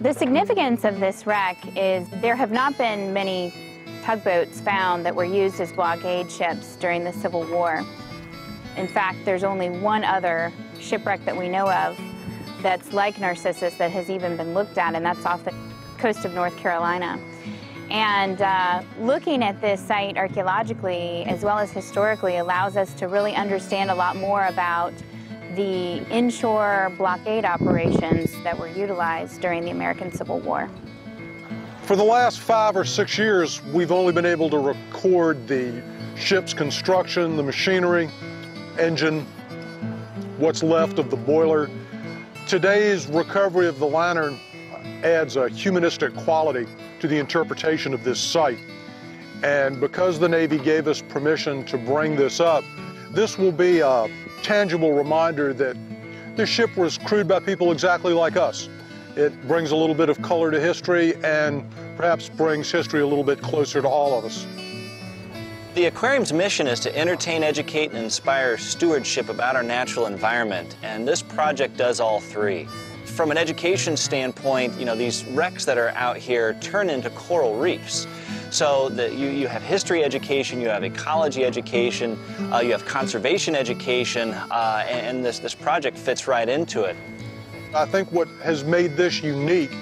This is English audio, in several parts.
The significance of this wreck is there have not been many tugboats found that were used as blockade ships during the Civil War. In fact, there's only one other shipwreck that we know of that's like Narcissus that has even been looked at, and that's off the coast of North Carolina. And looking at this site archaeologically as well as historically allows us to really understand a lot more about the inshore blockade operations that were utilized during the American Civil War. For the last 5 or 6 years, we've only been able to record the ship's construction, the machinery, engine, what's left of the boiler. Today's recovery of the lantern adds a humanistic quality to the interpretation of this site. And because the Navy gave us permission to bring this up, this will be a tangible reminder that this ship was crewed by people exactly like us. It brings a little bit of color to history and perhaps brings history a little bit closer to all of us. The Aquarium's mission is to entertain, educate, and inspire stewardship about our natural environment, and this project does all three. From an education standpoint, these wrecks that are out here turn into coral reefs. So that you have history education, you have ecology education, you have conservation education, and this project fits right into it. I think what has made this unique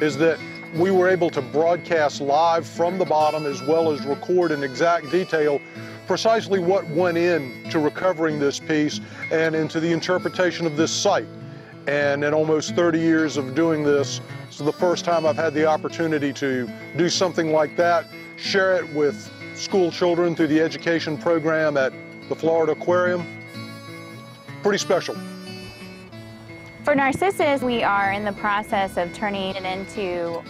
is that we were able to broadcast live from the bottom as well as record in exact detail precisely what went into recovering this piece and into the interpretation of this site. And in almost 30 years of doing this, it's the first time I've had the opportunity to do something like that, share it with school children through the education program at the Florida Aquarium. Pretty special. For Narcissus, we are in the process of turning it into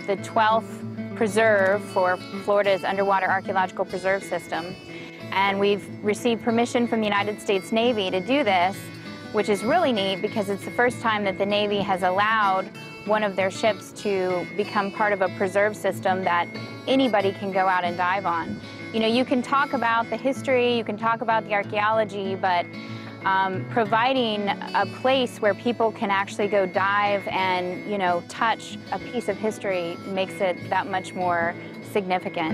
the 12th preserve for Florida's underwater archaeological preserve system. And we've received permission from the United States Navy to do this, which is really neat because it's the first time that the Navy has allowed one of their ships to become part of a preserve system that anybody can go out and dive on. You can talk about the history, you can talk about the archaeology, but providing a place where people can actually go dive and, touch a piece of history makes it that much more significant.